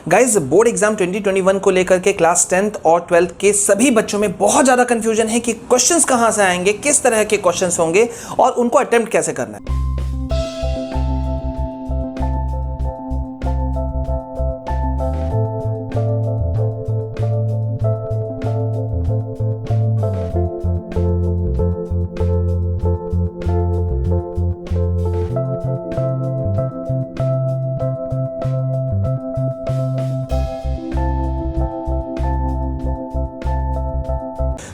Guys board exam 2021 को लेकर के क्लास 10th और 12th के सभी बच्चों में बहुत ज़्यादा कंफ्यूजन है कि क्वेश्चंस कहाँ से आएंगे, किस तरह के क्वेश्चंस होंगे और उनको अटेम्प्ट कैसे करना है।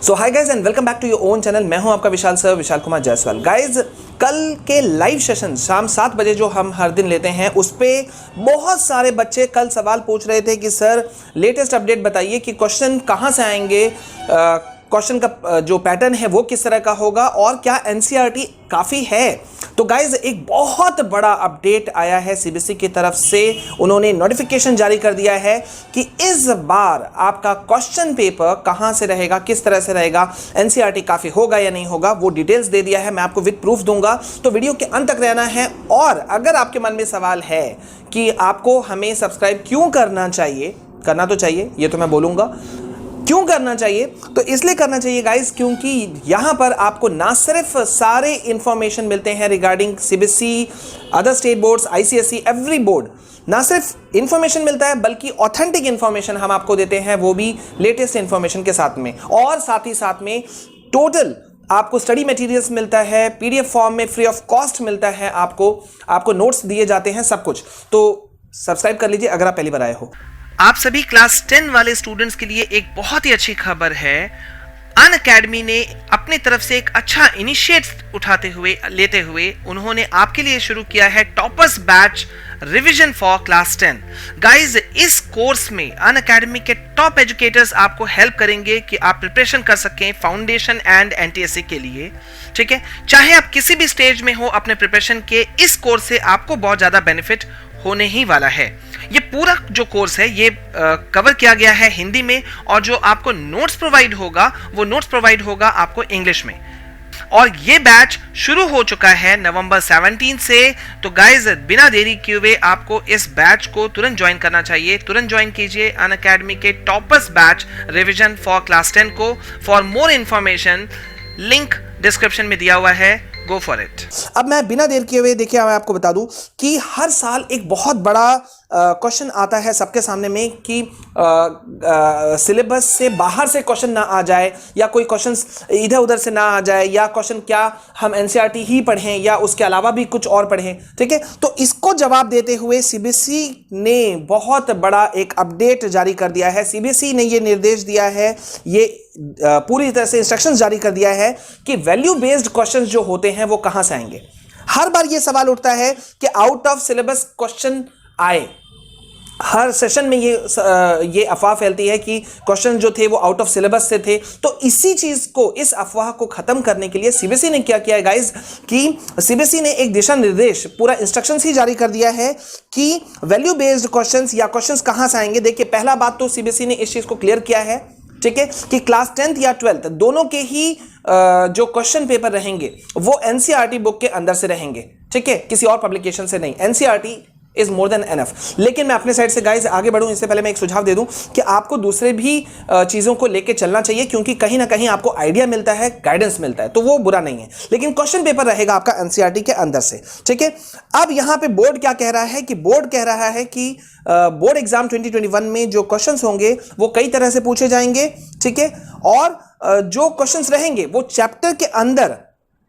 So hi guys and welcome back to your own channel. मैं हूं आपका विशाल सर, विशाल कुमार जायसवाल। गाइज कल के लाइव सेशन शाम 7 बजे जो हम हर दिन लेते हैं उस पे बहुत सारे बच्चे कल सवाल पूछ रहे थे कि सर लेटेस्ट अपडेट बताइए कि क्वेश्चन कहां से आएंगे, क्वेश्चन का जो पैटर्न है वो किस तरह का होगा और क्या एनसीईआरटी काफ़ी है। तो गाइज एक बहुत बड़ा अपडेट आया है सीबीएसई की तरफ से। उन्होंने नोटिफिकेशन जारी कर दिया है कि इस बार आपका क्वेश्चन पेपर कहां से रहेगा, किस तरह से रहेगा, एनसीईआरटी काफ़ी होगा या नहीं होगा, वो डिटेल्स दे दिया है। मैं आपको विद प्रूफ दूंगा, तो वीडियो के अंत तक रहना है। और अगर आपके मन में सवाल है कि आपको हमें सब्सक्राइब क्यों करना चाहिए, करना तो चाहिए, ये तो मैं बोलूँगा क्यों करना चाहिए, तो इसलिए करना चाहिए गाइस क्योंकि यहाँ पर आपको ना सिर्फ सारे इंफॉर्मेशन मिलते हैं regarding CBSE, other state boards, ICSE, every board, ना सिर्फ इंफॉर्मेशन मिलता है बल्कि ऑथेंटिक इंफॉर्मेशन हम आपको देते हैं, वो भी लेटेस्ट इंफॉर्मेशन के साथ में। और साथ ही साथ में टोटल आपको स्टडी मटेरियल्स मिलता है, पीडीएफ फॉर्म में फ्री ऑफ कॉस्ट मिलता है, आपको नोट्स दिए जाते हैं, सब कुछ। तो सब्सक्राइब कर लीजिए अगर आप पहली बार आए हो। आप सभी क्लास 10 वाले स्टूडेंट्स के लिए एक बहुत ही अच्छी खबर है। अनअकैडमी ने अपनी तरफ से एक अच्छा इनिशिएटिव लेते हुए उन्होंने आपके लिए शुरू किया है toppers batch revision for class 10। Guys इस कोर्स में अनअकैडमी के टॉप एजुकेटर्स आपको हेल्प करेंगे कि आप प्रिपरेशन कर सकें फाउंडेशन एंड एनटीएससी के लिए। ठीक है, चाहे आप किसी भी स्टेज में हो अपने प्रिपरेशन के, इस कोर्स से आपको बहुत ज्यादा बेनिफिट होने ही वाला है। ये पूरा जो कोर्स है ये कवर किया गया है हिंदी में, और जो आपको नोट्स प्रोवाइड होगा वो नोट्स प्रोवाइड होगा आपको इंग्लिश में। और ये बैच शुरू हो चुका है नवंबर 17 से। तो गाइज बिना देरी किए हुए आपको इस बैच को तुरंत ज्वाइन करना चाहिए। तुरंत ज्वाइन कीजिए अनअकैडमी के toppers batch revision for class 10 को। For more information link description में दिया हुआ है, गो फॉर इट। अब मैं बिना देर किए हुए देखिए मैं आपको बता दूं कि हर साल एक बहुत बड़ा क्वेश्चन आता है सबके सामने में कि सिलेबस से बाहर से क्वेश्चन ना आ जाए, या कोई क्वेश्चंस इधर उधर से ना आ जाए, या क्वेश्चन क्या हम एनसीईआरटी ही पढ़ें या उसके अलावा भी कुछ और पढ़ें। ठीक है, तो इसको जवाब देते हुए सीबीएसई ने बहुत बड़ा एक अपडेट जारी कर दिया है। सीबीएसई ने ये निर्देश दिया है, ये पूरी तरह से इंस्ट्रक्शंस जारी कर दिया है कि वैल्यू बेस्ड क्वेश्चंस जो होते हैं वो कहां से आएंगे। हर बार ये सवाल उठता है कि आउट ऑफ सिलेबस क्वेश्चन आए। हर सेशन में ये अफवाह फैलती है कि क्वेश्चन जो थे वो आउट ऑफ सिलेबस से थे। तो इसी चीज को, इस अफवाह को खत्म करने के लिए सीबीएसई ने क्या किया है गाइज कि सीबीएसई ने एक दिशा निर्देश, पूरा इंस्ट्रक्शंस ही जारी कर दिया है कि वैल्यू बेस्ड क्वेश्चंस या क्वेश्चंस कहां से आएंगे। देखिए पहला बात तो सीबीएसई ने इस चीज को क्लियर किया है, ठीक है, कि क्लास 10th या 12th दोनों के ही जो क्वेश्चन पेपर रहेंगे वो एनसीईआरटी बुक के अंदर से रहेंगे। ठीक है, किसी और पब्लिकेशन से नहीं। NCERT is more than enough. लेकिन मैं अपने साइड से गाइज आगे बढ़ूं इससे पहले मैं एक सुझाव दे दूं कि आपको दूसरे भी चीजों को लेके चलना चाहिए, क्योंकि कहीं ना कहीं आपको आइडिया मिलता है, गाइडेंस मिलता है, तो वो बुरा नहीं है। लेकिन क्वेश्चन पेपर रहेगा आपका एनसीईआरटी के अंदर से। ठीक है, अब यहां पे बोर्ड क्या कह रहा है कि बोर्ड कह रहा है कि बोर्ड एग्जाम 2021 में जो क्वेश्चंस होंगे वो कई तरह से पूछे जाएंगे। ठीक है, और जो क्वेश्चंस रहेंगे वो चैप्टर के अंदर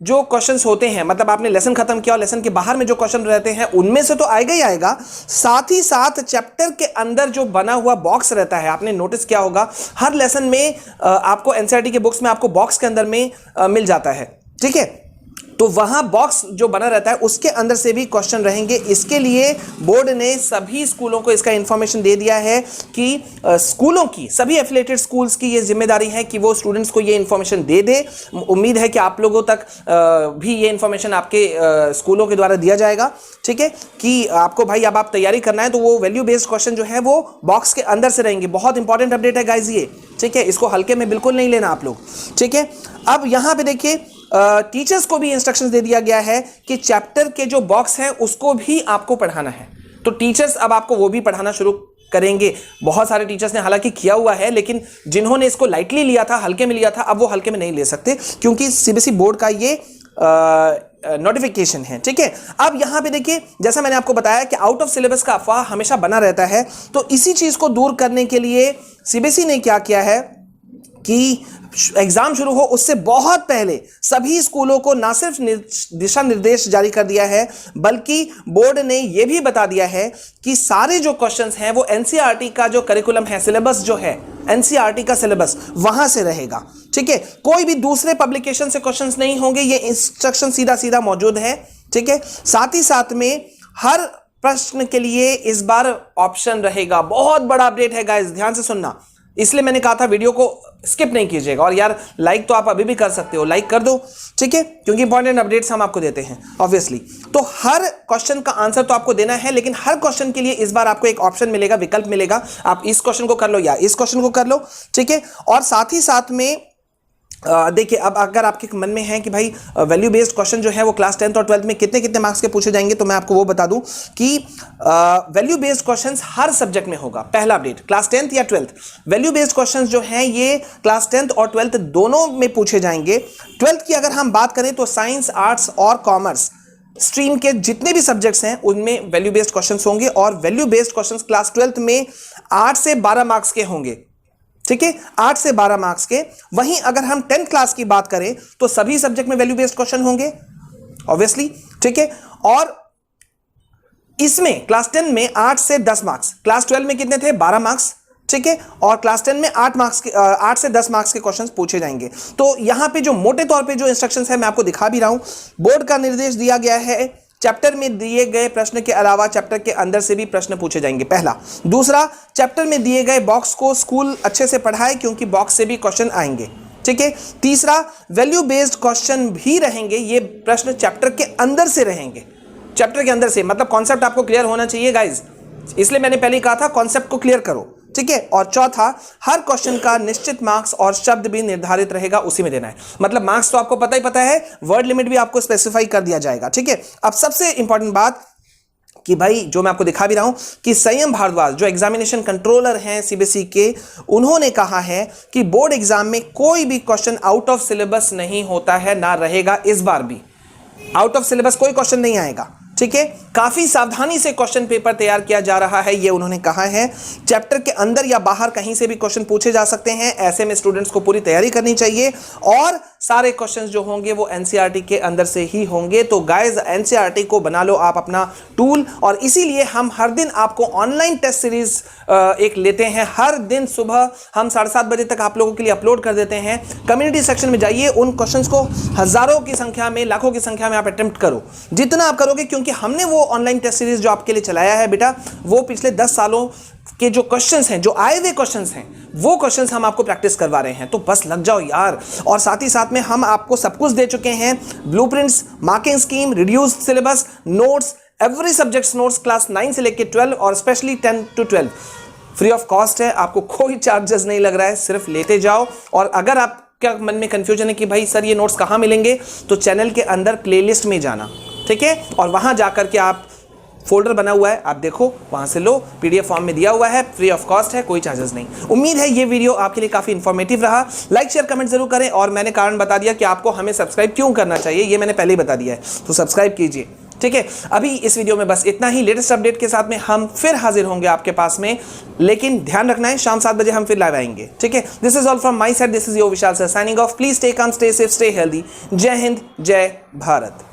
जो क्वेश्चंस होते हैं, मतलब आपने लेसन खत्म किया और लेसन के बाहर में जो क्वेश्चन रहते हैं उनमें से तो आएगा ही आएगा, साथ ही साथ चैप्टर के अंदर जो बना हुआ बॉक्स रहता है, आपने नोटिस किया होगा हर लेसन में आपको एनसीईआरटी के बुक्स में आपको बॉक्स के अंदर में मिल जाता है। ठीक है, तो वहां बॉक्स जो बना रहता है उसके अंदर से भी क्वेश्चन रहेंगे। इसके लिए बोर्ड ने सभी स्कूलों को इसका इंफॉर्मेशन दे दिया है कि स्कूलों की, सभी एफिलिएटेड स्कूल्स की ये जिम्मेदारी है कि वो स्टूडेंट्स को ये इंफॉर्मेशन दे दे। उम्मीद है कि आप लोगों तक भी ये इंफॉर्मेशन आपके स्कूलों के द्वारा दिया जाएगा। ठीक है, कि आपको भाई अब आप तैयारी करना है तो वो वैल्यू बेस्ड क्वेश्चन जो है वो बॉक्स के अंदर से रहेंगे। बहुत इंपॉर्टेंट अपडेट है गाइज ये। ठीक है, इसको हल्के में बिल्कुल नहीं लेना आप लोग। ठीक है, अब यहां पे देखिए टीचर्स को भी इंस्ट्रक्शंस दे दिया गया है कि चैप्टर के जो बॉक्स है उसको भी आपको पढ़ाना है। तो टीचर्स अब आपको वो भी पढ़ाना शुरू करेंगे। बहुत सारे टीचर्स ने हालांकि किया हुआ है, लेकिन जिन्होंने इसको लाइटली लिया था, हल्के में लिया था, अब वो हल्के में नहीं ले सकते, क्योंकि सीबीएसई बोर्ड का ये नोटिफिकेशन है। ठीक है, अब यहां पे देखिए, जैसा मैंने आपको बताया कि आउट ऑफ सिलेबस का अफवाह हमेशा बना रहता है, तो इसी चीज को दूर करने के लिए सीबीएसई ने क्या किया है कि एग्जाम शुरू हो उससे बहुत पहले सभी स्कूलों को ना सिर्फ दिशा निर्देश जारी कर दिया है, बल्कि बोर्ड ने यह भी बता दिया है कि सारे जो क्वेश्चंस हैं वो एनसीईआरटी का जो करिकुलम है, सिलेबस जो है एनसीईआरटी का सिलेबस वहां से रहेगा। ठीक है, कोई भी दूसरे पब्लिकेशन से क्वेश्चंस नहीं होंगे, ये इंस्ट्रक्शन सीधा सीधा मौजूद है। ठीक है, साथ ही साथ में हर प्रश्न के लिए इस बार ऑप्शन रहेगा। बहुत बड़ा अपडेट है गाइस, ध्यान से सुनना, इसलिए मैंने कहा था वीडियो को स्किप नहीं कीजिएगा। और यार लाइक तो आप अभी भी कर सकते हो, लाइक कर दो, ठीक है, क्योंकि इंपॉर्टेंट अपडेट्स हम आपको देते हैं ऑब्वियसली। तो हर क्वेश्चन का आंसर तो आपको देना है, लेकिन हर क्वेश्चन के लिए इस बार आपको एक ऑप्शन मिलेगा, विकल्प मिलेगा। आप इस क्वेश्चन को कर लो या इस क्वेश्चन को कर लो। ठीक है, और साथ ही साथ में देखिए, अब अगर आपके मन में है कि भाई वैल्यू बेस्ड क्वेश्चन जो है वो क्लास 10th और 12th में कितने कितने मार्क्स के पूछे जाएंगे, तो मैं आपको वो बता दूं कि वैल्यू बेस्ड क्वेश्चंस हर सब्जेक्ट में होगा। पहला अपडेट, क्लास 10th या 12th वैल्यू बेस्ड क्वेश्चंस जो हैं ये क्लास 10th और 12th दोनों में पूछे जाएंगे। 12th की अगर हम बात करें तो साइंस, आर्ट्स और कॉमर्स स्ट्रीम के जितने भी सब्जेक्ट्स हैं उनमें वैल्यू बेस्ड क्वेश्चंस होंगे, और value based questions class 12th में 8 से 12 मार्क्स के होंगे। ठीक है, 8 से 12 मार्क्स के। वहीं अगर हम 10th क्लास की बात करें तो सभी सब्जेक्ट में वैल्यू बेस्ड क्वेश्चन होंगे ऑब्वियसली। ठीक है, और इसमें क्लास 10 में 8 से 10 मार्क्स, क्लास 12 में कितने थे, 12 मार्क्स। ठीक है, और क्लास 10 में 8 से 10 मार्क्स के क्वेश्चंस पूछे जाएंगे। तो यहां पे जो मोटे तौर पे जो इंस्ट्रक्शंस है मैं आपको दिखा भी रहा हूं। बोर्ड का निर्देश दिया गया है, चैप्टर में दिए गए प्रश्न के अलावा चैप्टर के अंदर से भी प्रश्न पूछे जाएंगे, पहला। दूसरा, चैप्टर में दिए गए बॉक्स को स्कूल अच्छे से पढ़ाए, क्योंकि बॉक्स से भी क्वेश्चन आएंगे। ठीक है, तीसरा, वैल्यू बेस्ड क्वेश्चन भी रहेंगे, ये प्रश्न चैप्टर के अंदर से रहेंगे। चैप्टर के अंदर से मतलब कॉन्सेप्ट आपको क्लियर होना चाहिए गाइज, इसलिए मैंने पहले कहा था कॉन्सेप्ट को क्लियर करो। ठीक है, और चौथा, हर क्वेश्चन का निश्चित मार्क्स और शब्द भी निर्धारित रहेगा, उसी में देना है। मतलब मार्क्स तो आपको पता ही पता है, वर्ड लिमिट भी आपको स्पेसिफाई कर दिया जाएगा। ठीक है, अब सबसे इंपॉर्टेंट बात कि भाई जो मैं आपको दिखा भी रहा हूं कि संयम भारद्वाज जो एग्जामिनेशन कंट्रोलर हैं सीबीएसई के, उन्होंने कहा है कि बोर्ड एग्जाम में कोई भी क्वेश्चन आउट ऑफ सिलेबस नहीं होता है, ना रहेगा इस बार भी। आउट ऑफ सिलेबस कोई क्वेश्चन नहीं आएगा। ठीक है, काफी सावधानी से क्वेश्चन पेपर तैयार किया जा रहा है, ये उन्होंने कहा है। चैप्टर के अंदर या बाहर कहीं से भी क्वेश्चन पूछे जा सकते हैं, ऐसे में स्टूडेंट्स को पूरी तैयारी करनी चाहिए, और सारे क्वेश्चंस जो होंगे वो एनसीईआरटी के अंदर से ही होंगे। तो गाइस, एनसीईआरटी को बना लो आप अपना टूल, और इसीलिए हम हर दिन आपको ऑनलाइन टेस्ट सीरीज एक लेते हैं। हर दिन सुबह हम 7:30 बजे तक आप लोगों के लिए अपलोड कर देते हैं। कम्युनिटी सेक्शन में जाइए, उन क्वेश्चंस को हजारों की संख्या में, लाखों की संख्या में आप अटेम्प्ट करो, जितना आप करोगे, क्योंकि हमने वो ऑनलाइन टेस्ट सीरीज जो आपके लिए चलाया है बेटा, वो पिछले 10 सालों के जो क्वेश्चंस हैं, जो आए हुए क्वेश्चंस हैं, वो क्वेश्चंस हम आपको प्रैक्टिस करवा रहे हैं। तो बस लग जाओ यार। और साथ ही साथ में हम आपको सब कुछ दे चुके हैं, blueprints, marking scheme, reduced syllabus, notes, every subjects notes class 9 से लेकर 12 और specially 10 to 12 free of cost है, आपको कोई चार्जेस नहीं लग रहा है, सिर्फ लेते जाओ। और अगर आप क्या मन में कंफ्यूजन है कि भाई सर ये नोट्स कहाँ मिलेंगे, तो चैनल के अंदर प्लेलिस्ट में जाना, ठीक है, और वहां जाकर के आप फोल्डर बना हुआ है, आप देखो, वहां से लो, पीडीएफ फॉर्म में दिया हुआ है, फ्री ऑफ कॉस्ट है, कोई चार्जेस नहीं। उम्मीद है ये वीडियो आपके लिए काफी इंफॉर्मेटिव रहा। लाइक शेयर कमेंट जरूर करें, और मैंने कारण बता दिया कि आपको हमें सब्सक्राइब क्यों करना चाहिए, ये मैंने पहले ही बता दिया है, तो सब्सक्राइब कीजिए। ठीक है, अभी इस वीडियो में बस इतना ही। लेटेस्ट अपडेट के साथ में हम फिर हाजिर होंगे आपके पास में, लेकिन ध्यान रखना है शाम 7 बजे हम फिर लाइव आएंगे। ठीक है, this is all from my side, this is your Vishal sir signing off. Please stay calm, stay safe, stay healthy. जय हिंद, जय भारत।